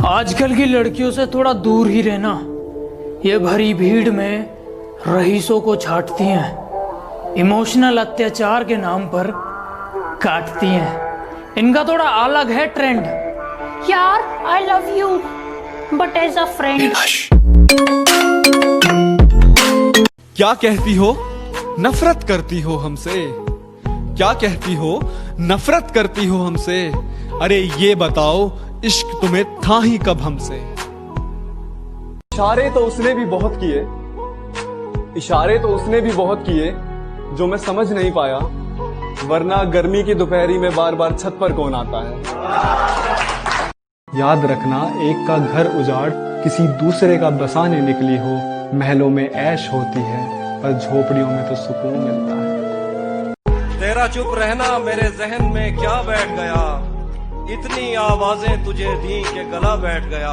आजकल की लड़कियों से थोड़ा दूर ही रहना। ये भरी भीड़ में रईसों को छाटती हैं, इमोशनल अत्याचार के नाम पर काटती हैं। इनका थोड़ा अलग है ट्रेंड। यार I love you but as a friend. क्या कहती हो, नफरत करती हो हमसे? क्या कहती हो, नफरत करती हो हमसे? अरे ये बताओ, इश्क तुम्हें था ही कब हमसे? इशारे तो उसने भी बहुत किए, इशारे तो उसने भी बहुत किए जो मैं समझ नहीं पाया, वरना गर्मी की दोपहरी में बार बार छत पर कौन आता है? याद रखना, एक का घर उजाड़ किसी दूसरे का बसाने निकली हो। महलों में ऐश होती है पर झोपड़ियों में तो सुकून मिलता है। तेरा चुप रहना मेरे जहन में क्या बैठ गया, इतनी आवाजें तुझे दी के गला बैठ गया।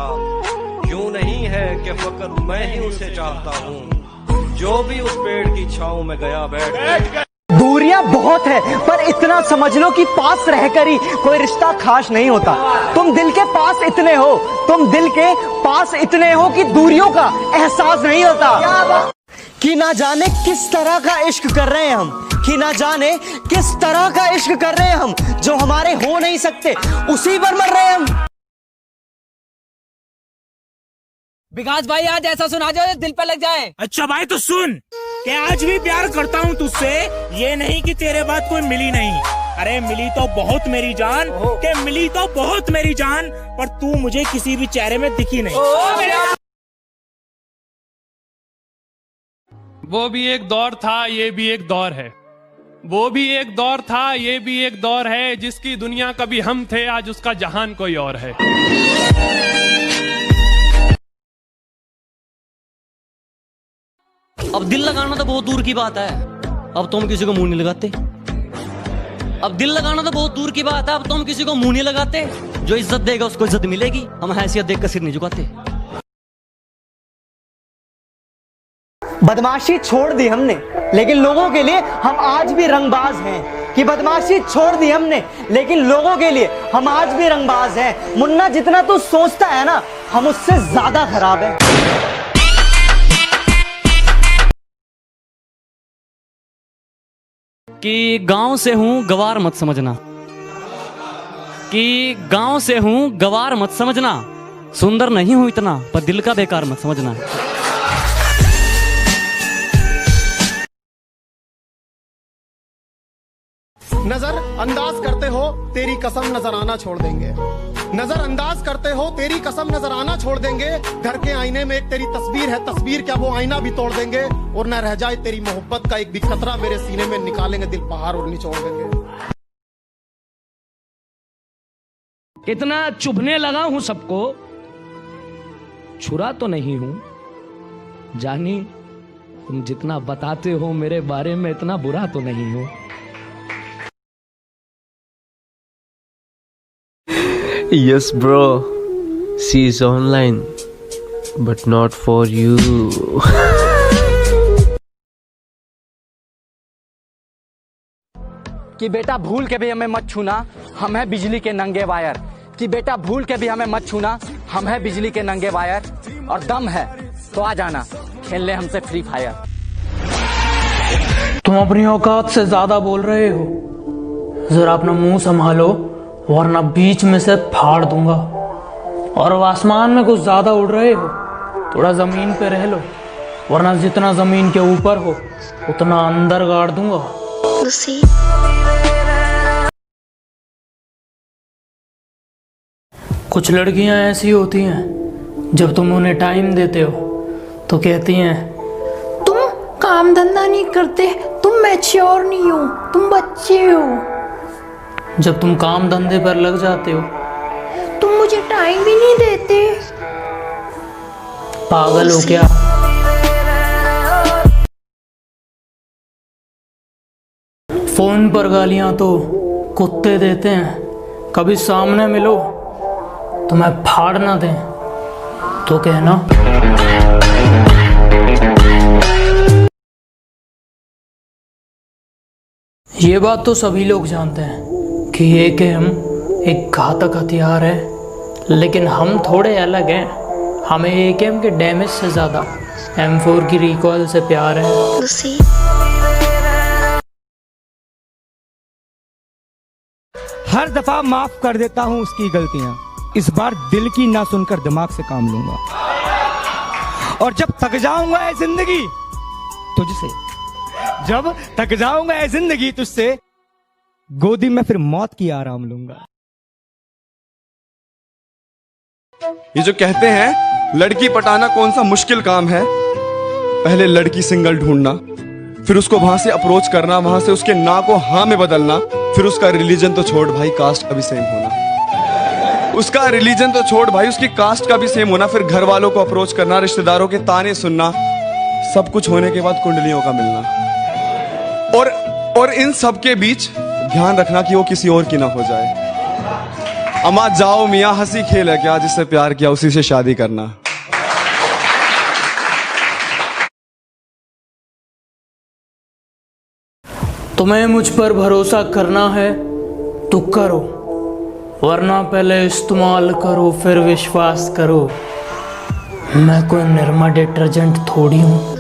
यूं नहीं है कि फकत मैं ही उसे चाहता हूँ, जो भी उस पेड़ की छांव में गया बैठ गया। दूरियां बहुत है पर इतना समझ लो कि पास रहकर ही कोई रिश्ता खास नहीं होता। तुम दिल के पास इतने हो, तुम दिल के पास इतने हो कि दूरियों का एहसास नहीं होता। कि ना जाने किस तरह का इश्क कर रहे हैं हम, कि ना जाने किस तरह का इश्क कर रहे हैं हम, जो हमारे हो नहीं सकते उसी पर मर रहे हैं हम। विकास भाई आज ऐसा सुना जो दिल पे लग जाए। अच्छा भाई तो सुन कि आज भी प्यार करता हूँ तुझसे, ये नहीं कि तेरे बाद कोई मिली नहीं। अरे मिली तो बहुत मेरी जान, के मिली तो बहुत मेरी जान, पर तू मुझे किसी भी चेहरे में दिखी नहीं। वो भी एक दौर था, ये भी एक दौर है। वो भी एक दौर था, ये भी एक दौर है। जिसकी दुनिया कभी हम थे, आज उसका जहान कोई और है। अब दिल लगाना तो बहुत दूर की बात है, अब तुम किसी को मुंह नहीं लगाते। अब दिल लगाना तो बहुत दूर की बात है, अब तुम किसी को मुंह नहीं लगाते। जो इज्जत देगा उसको इज्जत मिलेगी, हम हैसियत देख कर सिर नहीं झुकाते। बदमाशी छोड़ दी हमने लेकिन लोगों के लिए हम आज भी रंगबाज हैं। कि बदमाशी छोड़ दी हमने लेकिन लोगों के लिए हम आज भी रंगबाज हैं। मुन्ना जितना तू सोचता है ना, हम उससे ज्यादा खराब हैं। कि गांव से हूं गवार मत समझना, कि गांव से हूं गवार मत समझना। सुंदर नहीं हूं इतना पर दिल का बेकार मत समझना। नजर अंदाज करते हो तेरी कसम नजर आना छोड़ देंगे। नजर अंदाज करते हो तेरी कसम नजर आना छोड़ देंगे। घर के आईने में एक तेरी तस्वीर है, तस्वीर क्या वो आईना भी तोड़ देंगे। और न रह जाए तेरी मोहब्बत का एक भी खतरा, मेरे सीने में निकालेंगे दिल पहाड़ और निचोड़ देंगे। कितना चुभने लगा हूं सबको, छुरा तो नहीं हूं। जानी तुम जितना बताते हो मेरे बारे में, इतना बुरा तो नहीं हूं। Yes bro, she's online but not for you. कि बेटा भूल के भी हमें मत छूना, हम हैं बिजली के नंगे वायर। कि बेटा भूल के भी हमें मत छूना, हम हैं बिजली के नंगे वायर। और दम है तो आ जाना, खेल ले हमसे फ्री फायर। तुम अपनी औकात से ज्यादा बोल रहे हो, जरा अपना मुंह संभालो वरना बीच में से फाड़ दूंगा। और आसमान में कुछ ज्यादा उड़ रहे हो, थोड़ा जमीन पे रह लो, वरना जितना जमीन के ऊपर हो उतना अंदर गाड़ दूंगा। कुछ लड़कियां ऐसी होती हैं, जब तुम उन्हें टाइम देते हो तो कहती हैं तुम काम धंधा नहीं करते, तुम मैच्योर नहीं हो, तुम बच्चे हो। जब तुम काम धंधे पर लग जाते हो तुम मुझे टाइम भी नहीं देते। पागल हो क्या? फोन पर गालियां तो कुत्ते देते हैं, कभी सामने मिलो तुम्हें फाड़ ना दें तो कहना। ये बात तो सभी लोग जानते हैं कि ये गेम एक घातक हथियार है लेकिन हम थोड़े अलग हैं। हमें AKM के डैमेज से ज़्यादा M4 की रिकॉल से प्यार है। हर दफा माफ कर देता हूँ उसकी गलतियां, इस बार दिल की ना सुनकर दिमाग से काम लूंगा। और जब थक जाऊंगा ऐ जिंदगी तुझसे, जब थक जाऊंगा ऐ जिंदगी तुझसे, गोदी में फिर मौत की आराम लूंगा। ये जो कहते हैं लड़की पटाना कौन सा मुश्किल काम है, पहले लड़की सिंगल ढूंढना, फिर उसको वहां से अप्रोच करना, वहां से उसके ना को हाँ में बदलना, फिर उसका रिलीजन तो छोड़ भाई, कास्ट का भी सेम होना, उसका रिलीजन तो छोड़ भाई, उसकी कास्ट का भी सेम होना, फिर घर वालों को अप्रोच करना, रिश्तेदारों के ताने सुनना, सब कुछ होने के बाद कुंडलियों का मिलना, और इन सब के बीच ध्यान रखना कि वो किसी और की ना हो जाए। अम्मा जाओ मियाँ, हंसी खेल है क्या, जिससे प्यार किया उसी से शादी करना। तुम्हें मुझ पर भरोसा करना है तो करो, वरना पहले इस्तेमाल करो फिर विश्वास करो। मैं कोई निरमा डिटर्जेंट थोड़ी हूँ।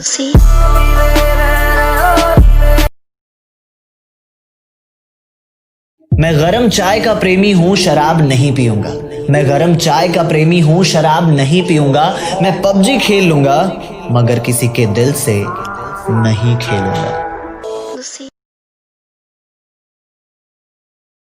मैं गरम चाय का प्रेमी हूँ, शराब नहीं पीऊंगा। मैं गरम चाय का प्रेमी हूँ, शराब नहीं पीऊंगा। मैं PUBG खेल लूंगा मगर किसी के दिल से नहीं खेलूंगा।